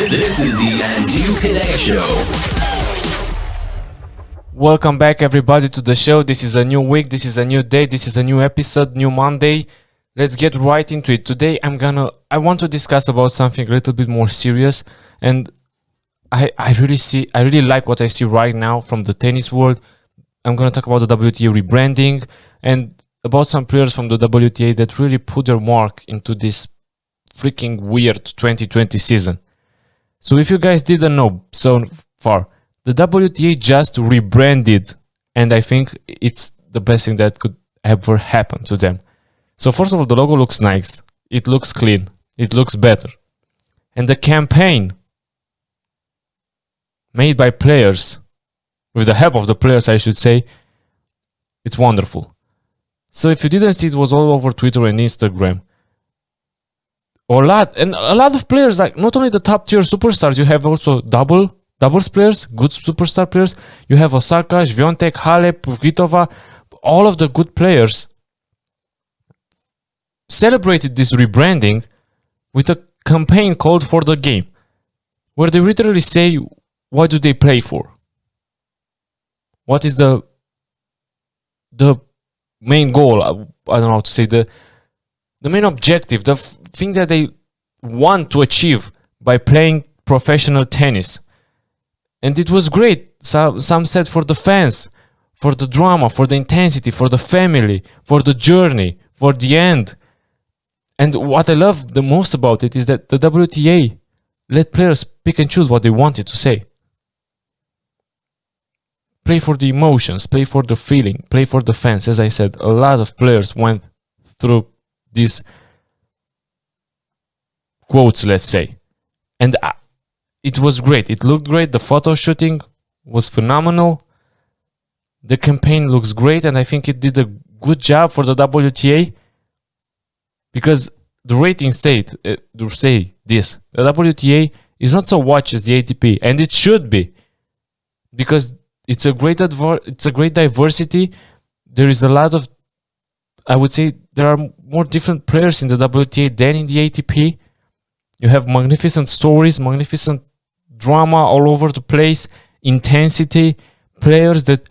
This is the Andu Kedei Show. Welcome back, everybody, to the show. This is a new week, this is a new day, this is a new episode, new Monday. Let's get right into it. Today I want to discuss about something a little bit more serious, and I really like what I see right now from the tennis world. I'm gonna talk about the WTA rebranding and about some players from the WTA that really put their mark into this freaking weird 2020 season. So if you guys didn't know so far, the WTA just rebranded, and I think it's the best thing that could ever happen to them. So first of all, the logo looks nice, it looks clean, it looks better. And the campaign made by players, with the help of the players I should say, it's wonderful. So if you didn't see, it was all over Twitter and Instagram. A lot of players, like not only the top tier superstars, you have also doubles players, good superstar players. You have Osaka, Swiatek, Halep, Kvitova, all of the good players celebrated this rebranding with a campaign called For the Game, where they literally say, what do they play for? What is the main goal? I don't know how to say, the main objective, the thing that they want to achieve by playing professional tennis. And it was great. Some said for the fans, for the drama, for the intensity, for the family, for the journey, for the end. And what I love the most about it is that the WTA let players pick and choose what they wanted to say. Play for the emotions, play for the feeling, play for the fans. As I said, a lot of players went through these quotes, let's say. And it was great. It looked great. The photo shooting was phenomenal. The campaign looks great, and I think it did a good job for the WTA, because the ratings say this: the WTA is not so watched as the ATP, and it should be, because it's a great diversity. There is a lot of, I would say, there are more different players in the WTA than in the ATP. You have magnificent stories, magnificent drama all over the place, intensity, players that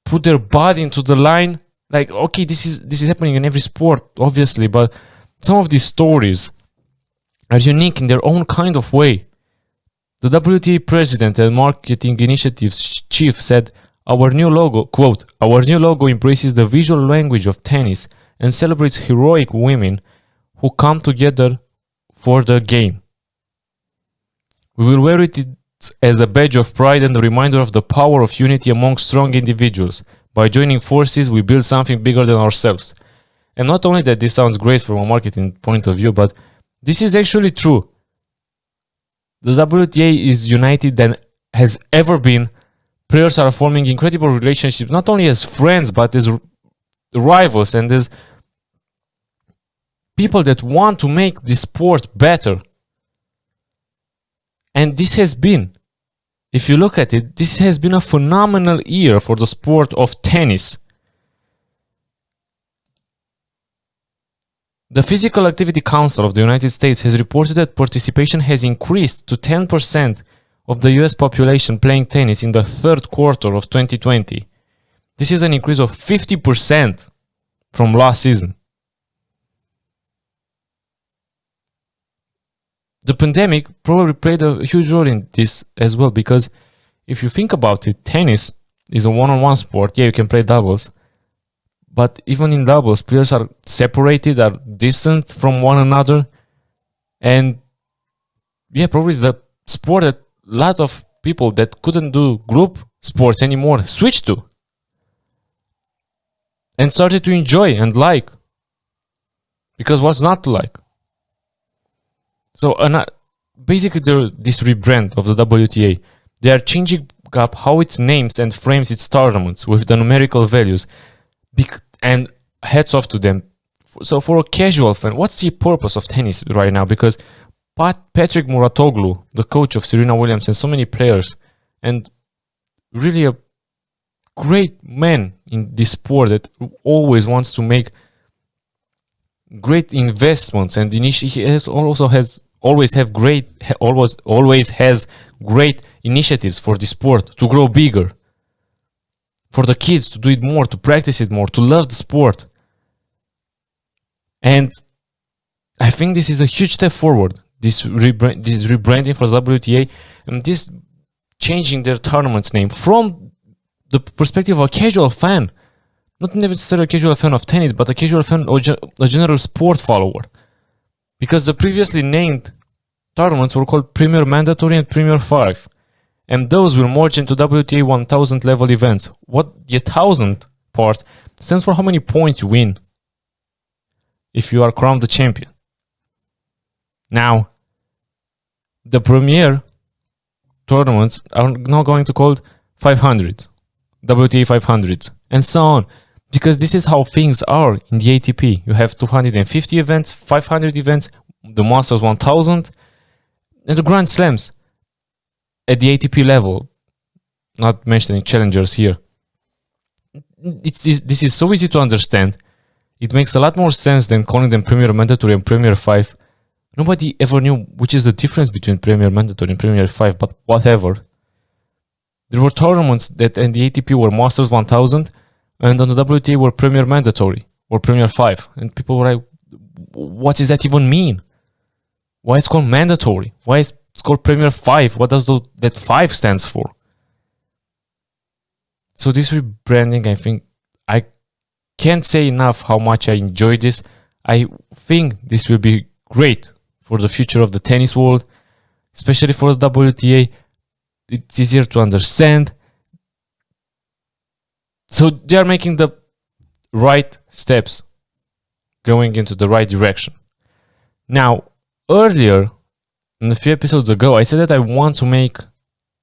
put their body into the line. Like, okay, this is happening in every sport, obviously, but some of these stories are unique in their own kind of way. The WTA president and marketing initiatives chief said, "Our new logo," quote, "Our new logo embraces the visual language of tennis and celebrates heroic women who come together for the game. We will wear it as a badge of pride and a reminder of the power of unity among strong individuals. By joining forces, we build something bigger than ourselves." And not only that, this sounds great from a marketing point of view, but this is actually true. The WTA is united than has ever been. Players are forming incredible relationships, not only as friends, but as rivals and as people that want to make this sport better. And this has been, if you look at it, this has been a phenomenal year for the sport of tennis. The Physical Activity Council of the United States has reported that participation has increased to 10% of the US population playing tennis in the third quarter of 2020. This is an increase of 50% from last season. The pandemic probably played a huge role in this as well, because if you think about it, tennis is a one-on-one sport. Yeah, you can play doubles, but even in doubles, players are separated, are distant from one another, and yeah, probably it's the sport that a lot of people that couldn't do group sports anymore switched to and started to enjoy and like, because what's not to like? So basically, this rebrand of the WTA, they are changing up how it names and frames its tournaments with the numerical values, and hats off to them. So for a casual fan, what's the purpose of tennis right now? Because Patrick Muratoglu, the coach of Serena Williams and so many players, and really a great man in this sport that always wants to make great investments, and he also has always has great initiatives for the sport to grow bigger, for the kids to do it more, to practice it more, to love the sport. And I think this is a huge step forward. This rebranding for the WTA, and this changing their tournament's name from the perspective of a casual fan, not necessarily a casual fan of tennis, but a casual fan or a general sport follower. Because the previously named tournaments were called Premier Mandatory and Premier 5. And those will merge into WTA 1000 level events. What the 1000 part stands for how many points you win if you are crowned the champion. Now, the Premier tournaments are now going to call 500, WTA 500s, and so on. Because this is how things are in the ATP. You have 250 events, 500 events, the Masters 1000, and the Grand Slams at the ATP level. Not mentioning challengers here. This is so easy to understand. It makes a lot more sense than calling them Premier Mandatory and Premier 5. Nobody ever knew which is the difference between Premier Mandatory and Premier 5, but whatever. There were tournaments that in the ATP were Masters 1000, and on the WTA were Premier Mandatory or Premier 5. And people were like, what does that even mean? Why it's called mandatory? Why is it's called Premier 5? What does that 5 stands for? So this rebranding, I think, I can't say enough how much I enjoyed this. I think this will be great for the future of the tennis world, especially for the WTA. It's easier to understand. So they are making the right steps, going into the right direction. Now, earlier, in a few episodes ago, I said that I want to make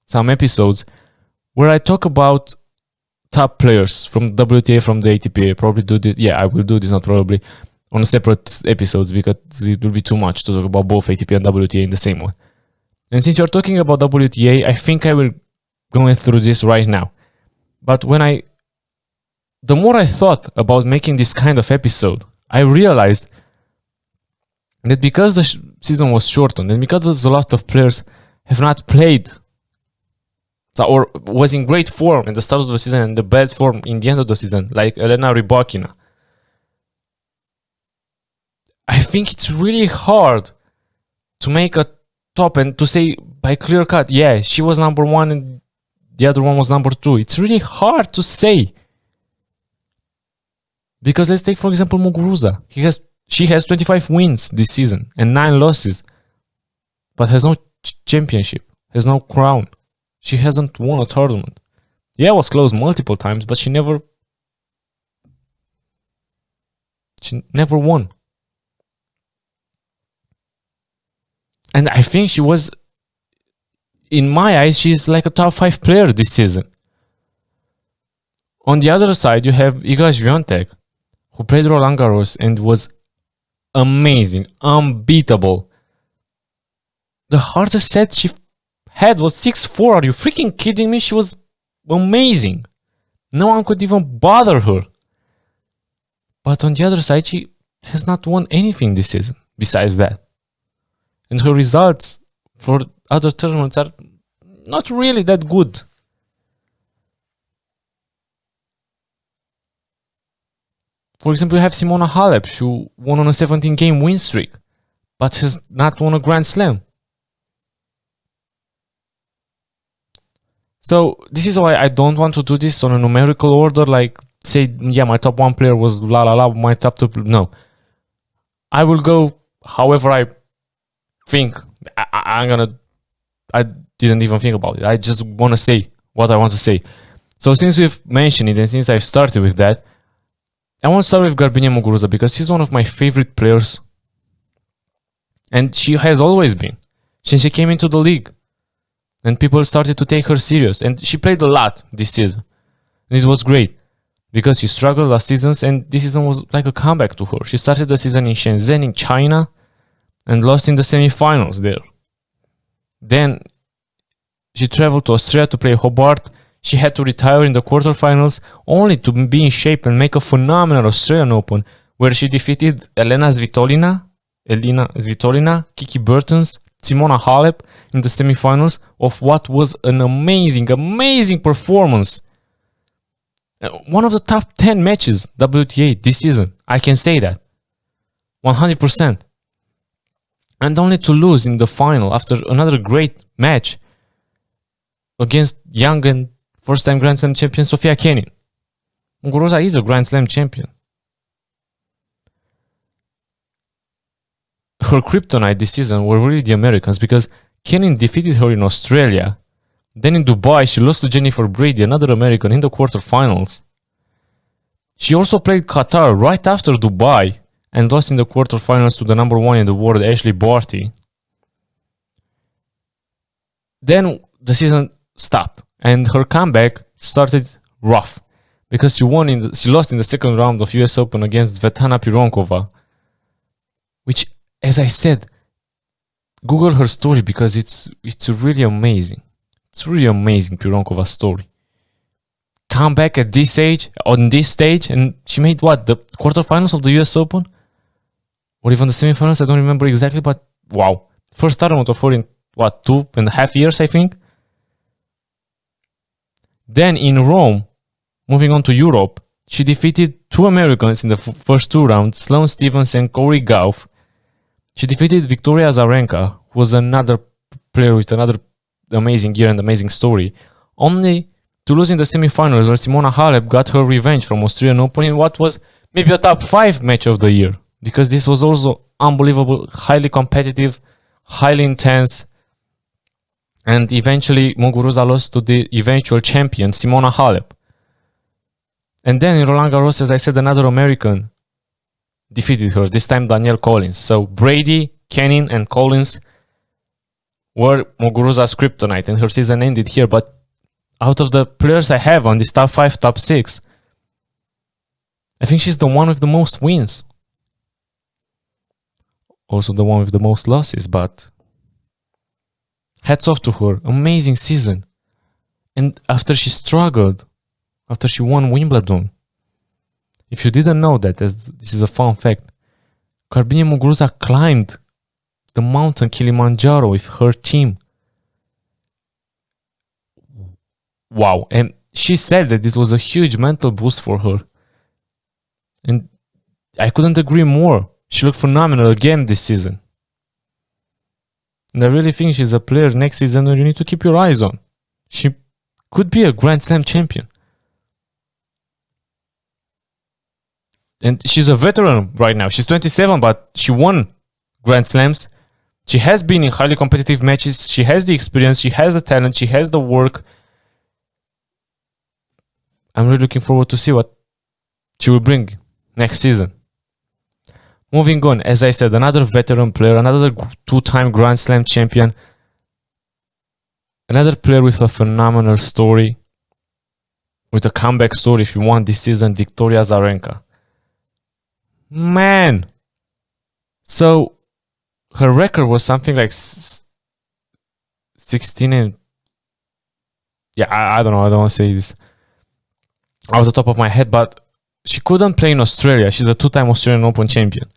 some episodes where I talk about top players from the WTA, from the ATP. I probably do this. Yeah, I will do this, not probably, on separate episodes, because it will be too much to talk about both ATP and WTA in the same one. And since you're talking about WTA, I think I will go through this right now. But the more I thought about making this kind of episode, I realized that because the season was shortened and because a lot of players have not played or was in great form at the start of the season and the bad form in the end of the season, like Elena Rybakina, I think it's really hard to make a top and to say by clear cut, yeah, she was number one and the other one was number two. It's really hard to say. Because let's take, for example, Muguruza. She has 25 wins this season and 9 losses, but has no championship, has no crown. She hasn't won a tournament. Yeah, it was close multiple times, but she never won. And I think she was, in my eyes, she's like a top 5 player this season. On the other side, you have Iga Swiatek, who played Roland Garros and was amazing, unbeatable. The hardest set she had was 6-4. Are you freaking kidding me? She was amazing. No one could even bother her. But on the other side, she has not won anything this season besides that. And her results for other tournaments are not really that good. For example, you have Simona Halep, who won on a 17-game win streak, but has not won a Grand Slam. So this is why I don't want to do this on a numerical order, like say, yeah, my top 1 player was la la la, my top 2, no. I will go however I think. I didn't even think about it. I just want to say what I want to say. So since we've mentioned it and since I've started with that, I want to start with Garbiñe Muguruza because she's one of my favorite players. And she has always been. Since she came into the league. And people started to take her serious. And she played a lot this season. And it was great. Because she struggled last season and this season was like a comeback to her. She started the season in Shenzhen in China and lost in the semi-finals there. Then she traveled to Australia to play Hobart. She had to retire in the quarterfinals only to be in shape and make a phenomenal Australian Open where she defeated Elena Svitolina Elina Svitolina, Kiki Bertens, Simona Halep in the semifinals of what was an amazing performance. One of the top 10 matches WTA this season. I can say that. 100%. And only to lose in the final after another great match against young and first-time Grand Slam champion Sofia Kenin. Muguruza is a Grand Slam champion. Her kryptonite this season were really the Americans, because Kenin defeated her in Australia. Then in Dubai, she lost to Jennifer Brady, another American, in the quarterfinals. She also played Qatar right after Dubai and lost in the quarterfinals to the number 1 in the world, Ashley Barty. Then the season stopped and her comeback started rough, because she lost in the second round of US Open against Svetlana Pironkova, which, as I said, Google her story because it's really amazing. It's really amazing, Pironkova's story. Come back at this age, on this stage, and she made what, the quarterfinals of the US Open? Or even the semifinals, I don't remember exactly, but wow. First tournament of her in what, 2.5 years, I think? Then in Rome, moving on to Europe, she defeated 2 Americans in the first 2 rounds, Sloane Stephens and Corey Gauff. She defeated Victoria Azarenka, who was another player with another amazing year and amazing story, only to lose in the semifinals, where Simona Halep got her revenge from Australian Open in what was maybe a top 5 match of the year, because this was also unbelievable, highly competitive, highly intense, and eventually Muguruza lost to the eventual champion, Simona Halep. And then in Roland Garros, as I said, another American defeated her, this time Danielle Collins. So Brady, Kenin, and Collins were Muguruza's kryptonite, and her season ended here. But out of the players I have on this top 5, top 6, I think she's the one with the most wins. Also the one with the most losses, but hats off to her. Amazing season. And after she struggled, after she won Wimbledon, if you didn't know that, as this is a fun fact, Garbiñe Muguruza climbed the mountain Kilimanjaro with her team. Wow. And she said that this was a huge mental boost for her. And I couldn't agree more. She looked phenomenal again this season. And I really think she's a player next season that you need to keep your eyes on. She could be a Grand Slam champion. And she's a veteran right now. She's 27, but she won Grand Slams. She has been in highly competitive matches. She has the experience. She has the talent. She has the work. I'm really looking forward to see what she will bring next season. Moving on, as I said, another veteran player, another 2-time Grand Slam champion, another player with a phenomenal story, with a comeback story if you want this season, Victoria Azarenka. Man! So, her record was something like 16 and... Yeah, I don't know, I don't want to say this off the top of my head, but she couldn't play in Australia. She's a 2-time Australian Open champion.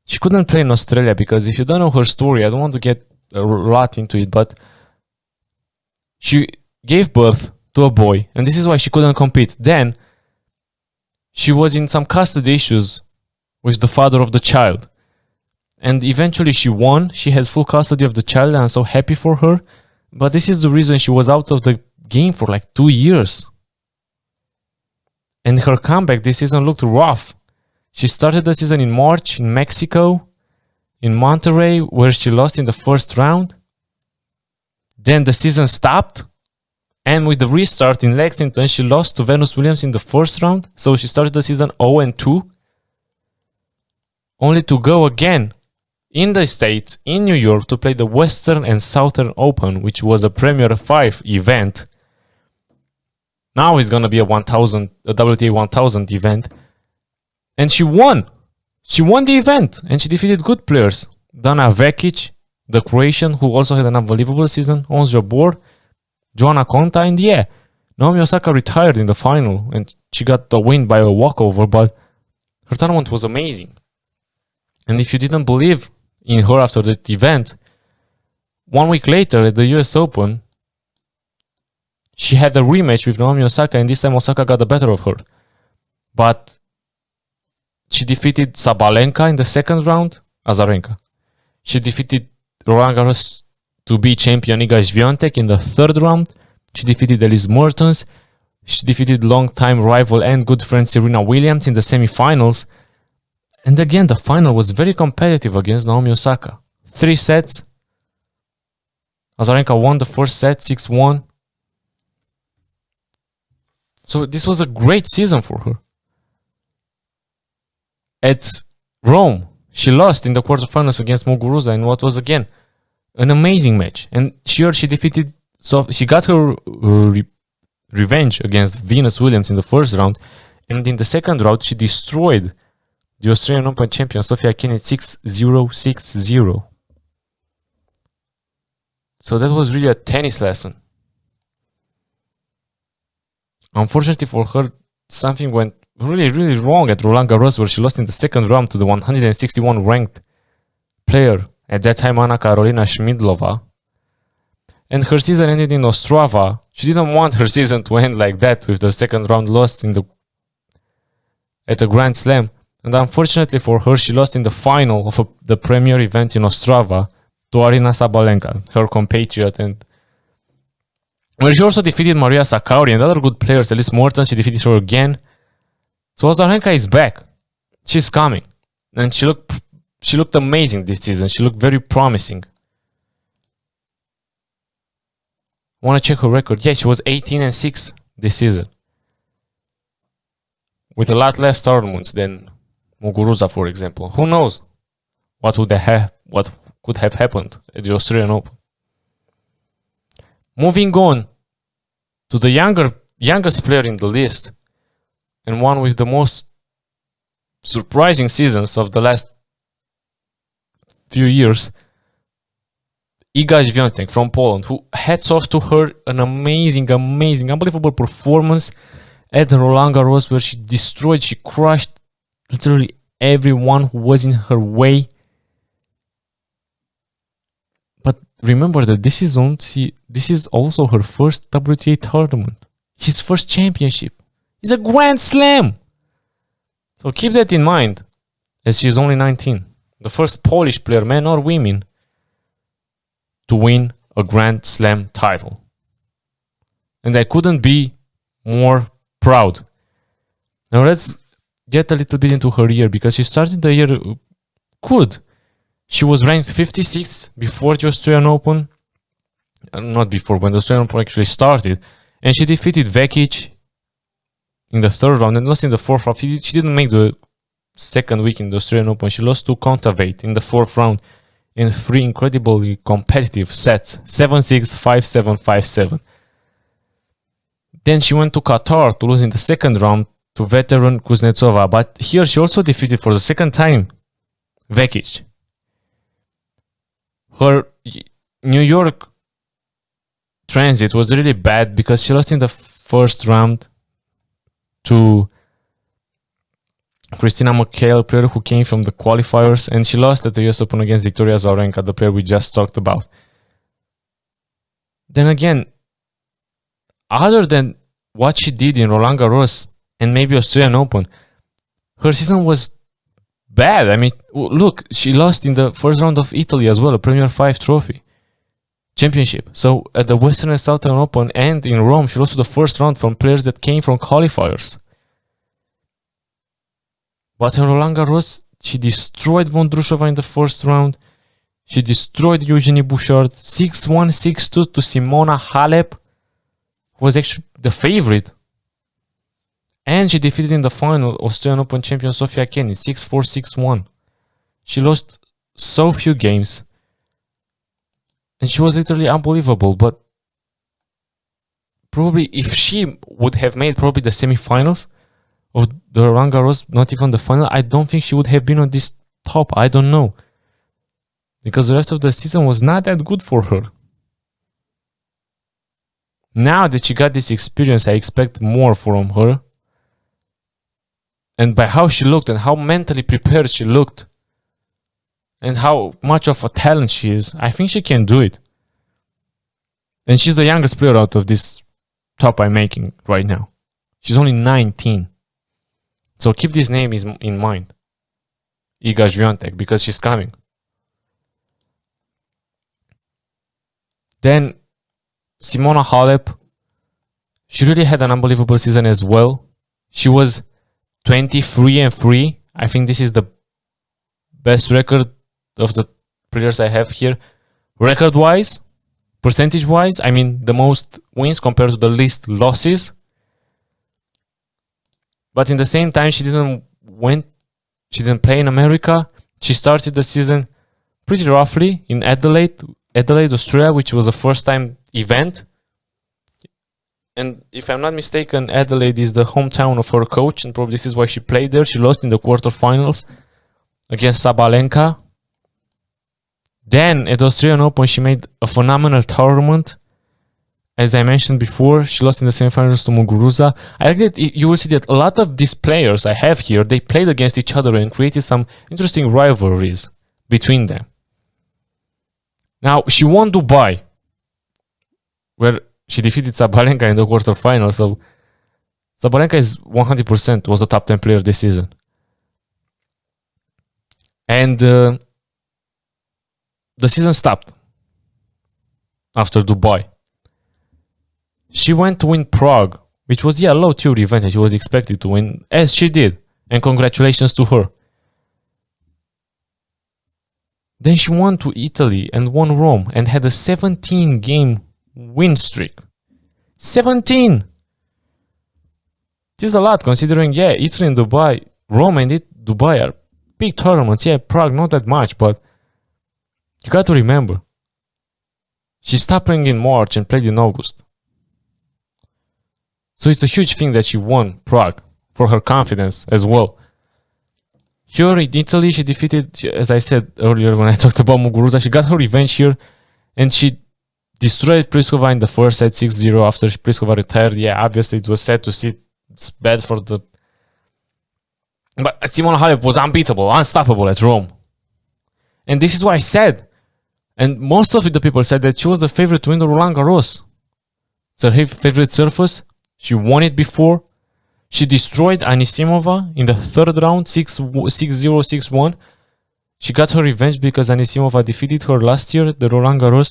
She couldn't play in Australia because if you don't know her story, I don't want to get a lot into it, but she gave birth to a boy, and this is why she couldn't compete. Then, she was in some custody issues with the father of the child. And eventually she won. She has full custody of the child, and I'm so happy for her. But this is the reason she was out of the game for like 2 years. And her comeback this season looked rough. She started the season in March in Mexico, in Monterrey, where she lost in the first round. Then the season stopped. And with the restart in Lexington, she lost to Venus Williams in the first round. So she started the season 0-2. Only to go again in the States, in New York, to play the Western and Southern Open, which was a Premier 5 event. Now it's going to be a WTA 1000 event. And she won. She won the event. And she defeated good players. Dana Vekic, the Croatian, who also had an unbelievable season. Ons Jabeur, Joanna Konta. And yeah, Naomi Osaka retired in the final. And she got the win by a walkover. But her tournament was amazing. And if you didn't believe in her after that event, 1 week later at the US Open, she had a rematch with Naomi Osaka, and this time Osaka got the better of her. But she defeated Sabalenka in the second round, Azarenka. She defeated Roland Garros to be champion Iga Świątek in the third round. She defeated Elise Mertens. She defeated longtime rival and good friend Serena Williams in the semifinals. And again, the final was very competitive against Naomi Osaka. 3 sets. Azarenka won the first set, 6-1. So this was a great season for her. At Rome, she lost in the quarterfinals against Muguruza in what was again an amazing match. And here she defeated, so she got her revenge against Venus Williams in the first round, and in the second round she destroyed the Australian Open champion Sofia Kenin 6-0, 6-0. So that was really a tennis lesson. Unfortunately for her, something went really wrong at Roland Garros, where she lost in the second round to the 161 ranked player at that time, Anna Karolina Schmidlova. And her season ended in Ostrava. She didn't want her season to end like that, with the second round loss at a Grand Slam. And unfortunately for her, she lost in the final of the premier event in Ostrava to Aryna Sabalenka, her compatriot, and where she also defeated Maria Sakkari and other good players. Elise Mertens, she defeated her again. So Azarenka is back. She's coming. And she looked amazing this season. She looked very promising. Want to check her record? Yeah, she was 18-6 this season, with a lot less tournaments than Muguruza, for example. Who knows what could have happened at the Australian Open. Moving on to the youngest player in the list, and one with the most surprising seasons of the last few years, Iga Świątek from Poland, who, hats off to her, an amazing, unbelievable performance at Roland Garros, where she crushed literally everyone who was in her way. But remember that this is also her first WTA tournament, his first championship. It's a Grand Slam. So keep that in mind, as she's only 19. The first Polish player, men or women, to win a Grand Slam title. And I couldn't be more proud. Now let's get a little bit into her year, because she started the year good. She was ranked 56th before the Australian Open. Not before, when the Australian Open actually started. And she defeated Vekic in the third round and lost in the fourth round. She didn't make the second week in the Australian Open. She lost to Kontaveit in the fourth round in 3 incredibly competitive sets, 7-6, 5-7, 5-7. Then she went to Qatar to lose in the second round to veteran Kuznetsova. But here she also defeated for the second time Vekic. Her New York transit was really bad, because she lost in the first round to Christina McHale, player who came from the qualifiers, and she lost at the US Open against Victoria Azarenka, the player we just talked about. Then again, other than what she did in Roland Garros and maybe Australian Open, her season was bad. I mean, look, she lost in the first round of Italy as well, a Premier 5 trophy championship. So at the Western and Southern Open and in Rome, she lost to the first round from players that came from qualifiers. But in Roland Garros, she destroyed Vondrushova in the first round. She destroyed Eugenie Bouchard 6-1, 6-2 to Simona Halep, who was actually the favorite. And she defeated in the final Australian Open champion Sofia Kenin 6-4, 6-1. She lost so few games. And she was literally unbelievable. But probably if she would have made probably the semifinals of the Roland Garros, not even the final, I don't think she would have been on this top. I don't know. Because the rest of the season was not that good for her. Now that she got this experience, I expect more from her. And by how she looked and how mentally prepared she looked, and how much of a talent she is, I think she can do it. And she's the youngest player out of this top I'm making right now. She's only 19. So keep this name in mind. Iga Świątek, because she's coming. Then Simona Halep, she really had an unbelievable season as well. She was 23-3. I think this is the best record of the players I have here. Record-wise, percentage-wise, I mean the most wins compared to the least losses. But in the same time, she didn't play in America. She started the season pretty roughly in Adelaide, Australia, which was a first-time event. And if I'm not mistaken, Adelaide is the hometown of her coach, and probably this is why she played there. She lost in the quarterfinals against Sabalenka. Then at the Australian Open, she made a phenomenal tournament. As I mentioned before, she lost in the semifinals to Muguruza. I like that you will see that a lot of these players I have here, they played against each other and created some interesting rivalries between them. Now, she won Dubai, where she defeated Sabalenka in the quarterfinals. So Sabalenka is 100% was a top 10 player this season. And the season stopped after Dubai. She went to win Prague, which was a low tier event that she was expected to win, as she did. And congratulations to her. Then she won to Italy and won Rome and had a 17-game win streak. 17! This is a lot considering, Italy and Dubai, Rome and Dubai are big tournaments. Prague not that much, but you got to remember, she stopped playing in March and played in August. So it's a huge thing that she won Prague for her confidence as well. Here in Italy, she defeated, as I said earlier when I talked about Muguruza, she got her revenge here and she destroyed Pliskova in the first set 6-0 after Pliskova retired. Obviously it was sad to see. It's bad for the... But Simona Halep was unbeatable, unstoppable at Rome. And this is what I said. And most of the people said that she was the favorite to win the Roland Garros. It's her favorite surface. She won it before. She destroyed Anisimova in the third round, 6-0, 6-1. She got her revenge because Anisimova defeated her last year at the Roland Garros.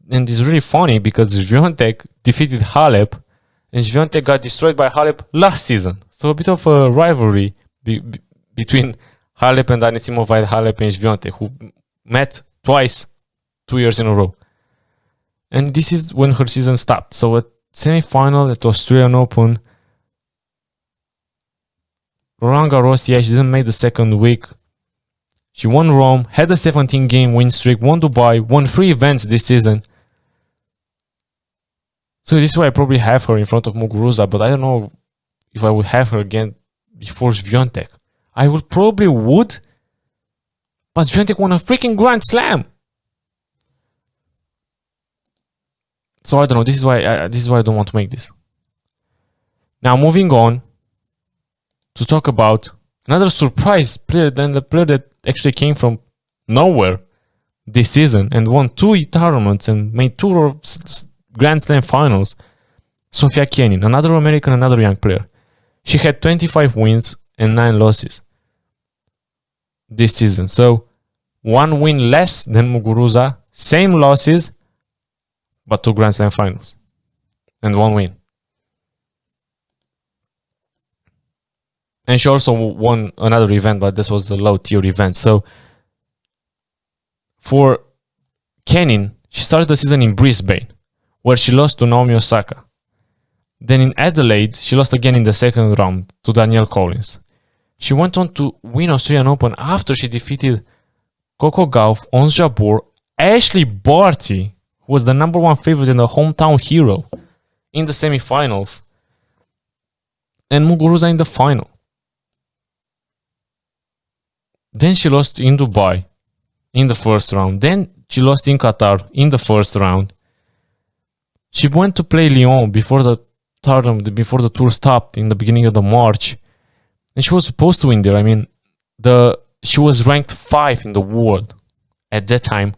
And it's really funny because Świątek defeated Halep and Świątek got destroyed by Halep last season. So a bit of a rivalry between Halep and Anisimova and Halep and Świątek, who met twice 2 years in a row. And this is when her season stopped. So at semi-final at Australian Open, Roland Garros, she didn't make the second week. She won Rome, had a 17-game win streak, won Dubai, won 3 events this season. So this is why I probably have her in front of Muguruza, but I don't know if I would have her again before Świątek. I would probably would, but Świątek won a freaking Grand Slam. So I don't know. This is why I don't want to make this. Now moving on to talk about another surprise player, than the player that actually came from nowhere this season and won 2 tournaments and made 2 Grand Slam finals. Sofia Kenin, another American, another young player. She had 25 wins and 9 losses this season. So 1 win less than Muguruza, same losses, but 2 Grand Slam finals and 1 win. And she also won another event, but this was a low tier event. So for Kenin, she started the season in Brisbane, where she lost to Naomi Osaka. Then in Adelaide, she lost again in the second round to Danielle Collins. She went on to win Australian Open after she defeated Coco Gauff, Ons Jabeur, Ashley Barty, who was the number 1 favorite and the hometown hero, in the semifinals, and Muguruza in the final. Then she lost in Dubai in the first round. Then she lost in Qatar in the first round. She went to play Lyon before the tour stopped in the beginning of the March, and she was supposed to win there. I mean, she was ranked 5 in the world at that time.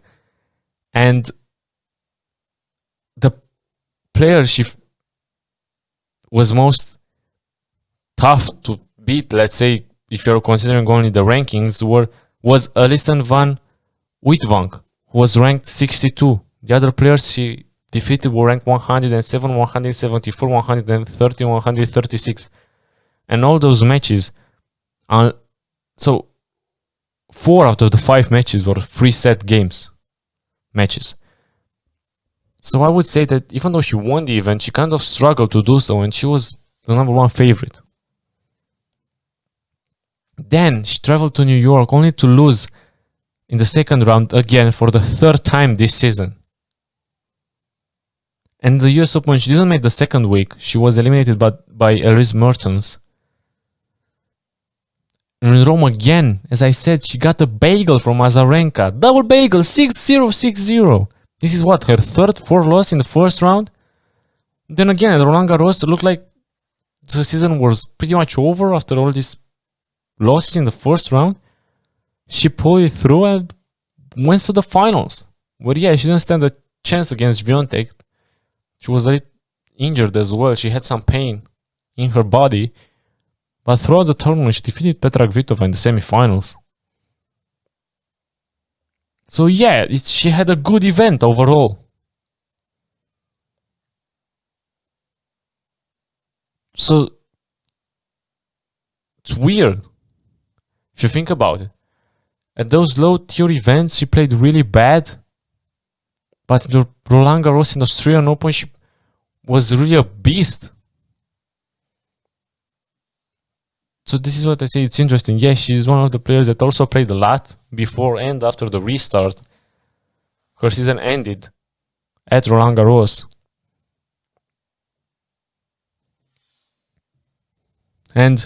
And the player she was most tough to beat, let's say, if you're considering only the rankings, was Alison van Witwank, who was ranked 62. The other players she defeated were ranked 107, 174, 130, 136. And all those matches, so 4 out of the 5 matches were 3-set matches. So I would say that even though she won the event, she kind of struggled to do so, and she was the number 1 favorite. Then she traveled to New York only to lose in the second round again for the 3rd time this season. And the US Open, she didn't make the second week. She was eliminated by Elise Mertens. And in Rome again, as I said, she got a bagel from Azarenka. Double bagel, 6-0, 6-0. This is what, her 3rd, 4th loss in the first round? Then again, at Roland Garros, it looked like the season was pretty much over after all these losses in the first round. She pulled it through and went to the finals. But yeah, she didn't stand a chance against Swiatek. She was a little injured as well. She had some pain in her body. But throughout the tournament, she defeated Petra Kvitova in the semifinals. So yeah, she had a good event overall. So it's weird if you think about it. At those low tier events, she played really bad. But in the Roland Garros and Australian Open, she was really a beast. So this is what I say, it's interesting. Yeah, she's one of the players that also played a lot before and after the restart. Her season ended at Roland Garros. And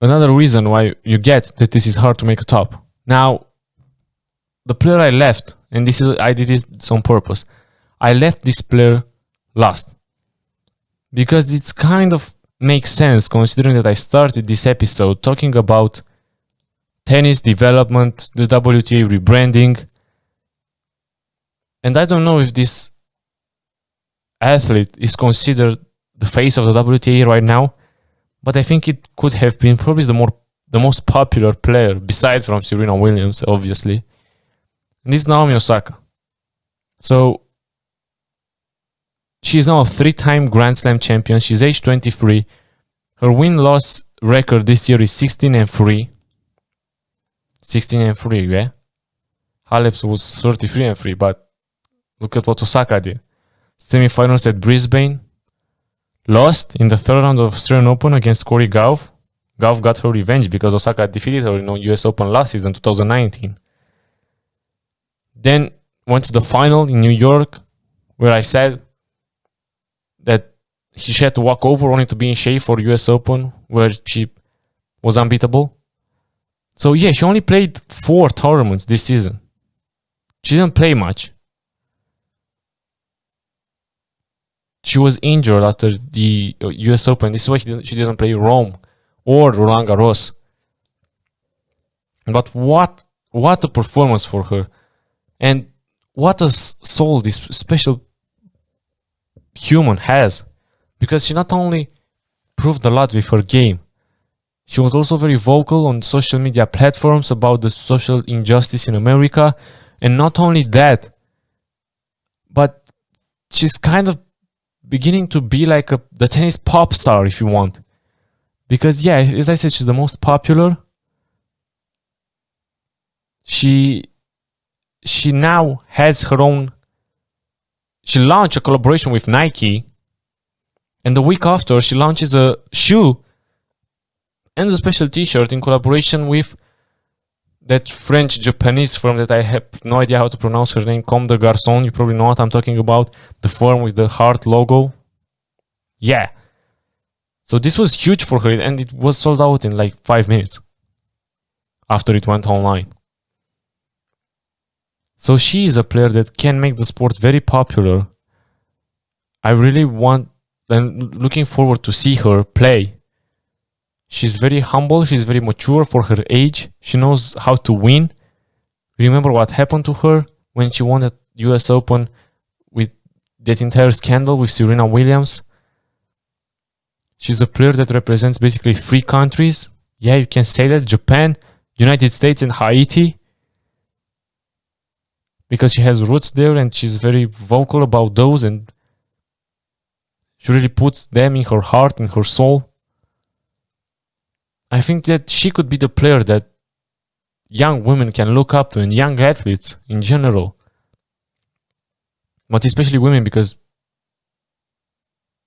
another reason why you get that this is hard to make a top. Now, the player I left, and I did this on purpose. I left this player last. Because it's kind of makes sense considering that I started this episode talking about tennis development, the WTA rebranding. And I don't know if this athlete is considered the face of the WTA right now, but I think it could have been probably the most popular player besides from Serena Williams, obviously. And this is Naomi Osaka. So she is now a 3-time Grand Slam champion. She's age 23. Her win-loss record this year is 16-3. 16-3, yeah? Halep was 33-3, but look at what Osaka did. Semi-finals at Brisbane. Lost in the 3rd round of Australian Open against Corey Gauff. Gauff got her revenge because Osaka defeated her in the US Open last season, 2019. Then went to the final in New York, where I said that she had to walk over only to be in shape for US Open, where she was unbeatable. So yeah, she only played 4 tournaments this season. She didn't play much. She was injured after the US Open. This is why she didn't play Rome or Roland Garros. But what a performance for her. And what a soul this special human has. Because she not only proved a lot with her game, she was also very vocal on social media platforms about the social injustice in America. And not only that, but she's kind of beginning to be like the tennis pop star, if you want. Because yeah, as I said, she's the most popular. She now has her own. She launched a collaboration with Nike, and the week after she launches a shoe and a special t-shirt in collaboration with that French-Japanese firm that I have no idea how to pronounce her name, Comme des Garçons. You probably know what I'm talking about. The firm with the heart logo. Yeah. So this was huge for her, and it was sold out in like 5 minutes after it went online. So she is a player that can make the sport very popular. I really want and looking forward to see her play She's very humble. She's very mature for her age. She knows how to win. Remember what happened to her when she won the US Open with that entire scandal with Serena Williams? She's a player that represents basically 3 countries. Yeah, you can say that. Japan, United States, and Haiti. Because she has roots there and she's very vocal about those, and she really puts them in her heart, in her soul. I think that she could be the player that young women can look up to, and young athletes in general. But especially women, because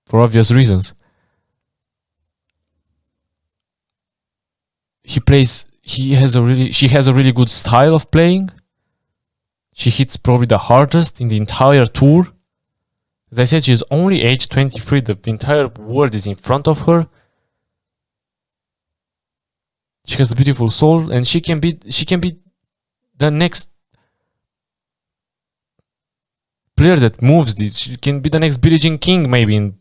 for obvious reasons. She has a really good style of playing. She hits probably the hardest in the entire tour. As I said, she's only age 23. The entire world is in front of her. She has a beautiful soul, and she can be the next player that moves this. She can be the next Billie Jean King, maybe. In,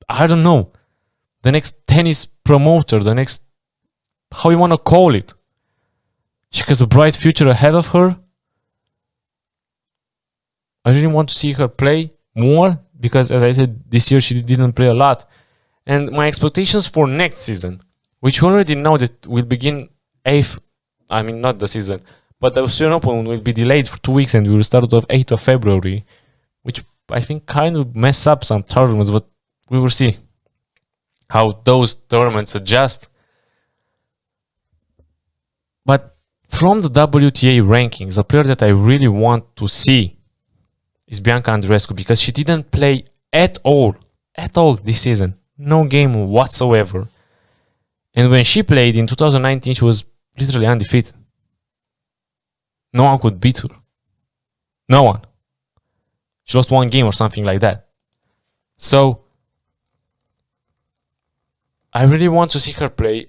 I don't know. The next tennis promoter, the next, how you want to call it. She has a bright future ahead of her. I really want to see her play more because, as I said, this year she didn't play a lot. And my expectations for next season, which we already know that will begin 8th, I mean not the season, but the Australian Open will be delayed for 2 weeks and we will start on 8th of February, which I think kind of mess up some tournaments, but we will see how those tournaments adjust. But from the WTA rankings, a player that I really want to see is Bianca Andreescu, because she didn't play at all this season. No game whatsoever. And when she played in 2019, she was literally undefeated. No one could beat her. No one. She lost 1 game or something like that. So, I really want to see her play.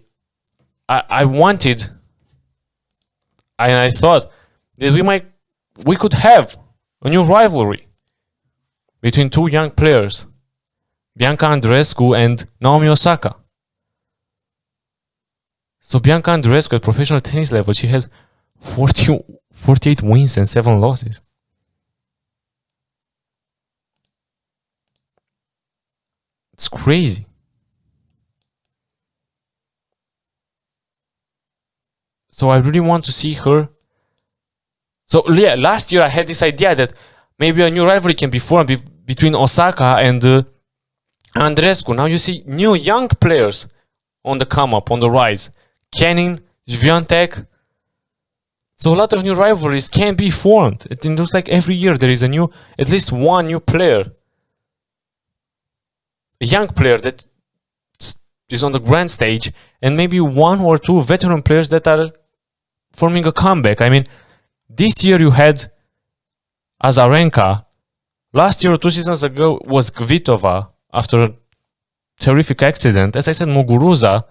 I wanted, and I thought that we could have a new rivalry between 2 young players, Bianca Andreescu and Naomi Osaka. So Bianca Andreescu at professional tennis level, she has 48 wins and 7 losses. It's crazy. So I really want to see her. So yeah, last year I had this idea that maybe a new rivalry can be formed between Osaka and Andreescu. Now you see new young players on the come up, on the rise. Kenin, Swiatek. So a lot of new rivalries can be formed. It looks like every year there is at least one new player. A young player that is on the grand stage, and maybe 1 or 2 veteran players that are forming a comeback. I mean, this year you had Azarenka. Last year or 2 seasons ago was Kvitova after a terrific accident. As I said, Muguruza.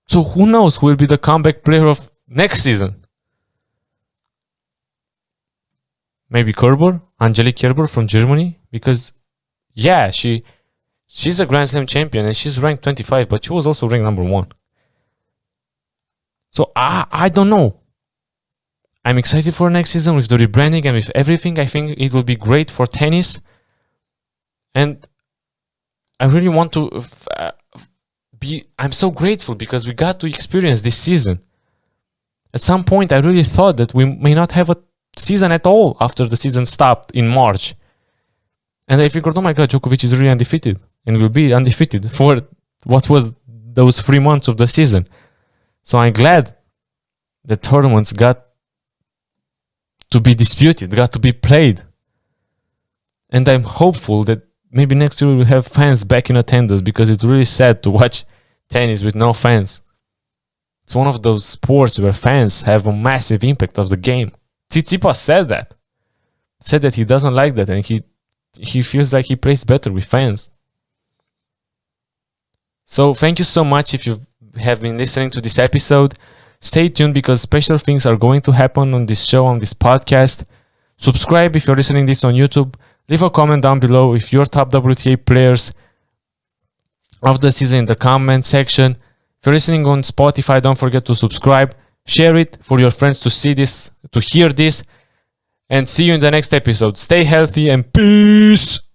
So who knows who will be the comeback player of next season? Maybe Kerber, Angelique Kerber from Germany, because yeah, she's a Grand Slam champion and she's ranked 25, but she was also ranked number 1. So I don't know. I'm excited for next season with the rebranding and with everything. I think it will be great for tennis, and I really want to I'm so grateful because we got to experience this season. At some point, I really thought that we may not have a season at all after the season stopped in March. And I figured, oh my God, Djokovic is really undefeated and will be undefeated for what was those 3 months of the season. So I'm glad the tournaments got to be disputed, got to be played. And I'm hopeful that maybe next year we'll have fans back in attendance, because it's really sad to watch tennis with no fans. It's one of those sports where fans have a massive impact of the game. Tsitsipas said that he doesn't like that, and he feels like he plays better with fans. So thank you so much if you have been listening to this episode. Stay tuned, because special things are going to happen on this show, on this podcast. Subscribe if you're listening this on YouTube. Leave a comment down below if your top WTA players of the season in the comment section. If you're listening on Spotify, don't forget to subscribe, share it for your friends to see this, to hear this, and see you in the next episode. Stay healthy and peace.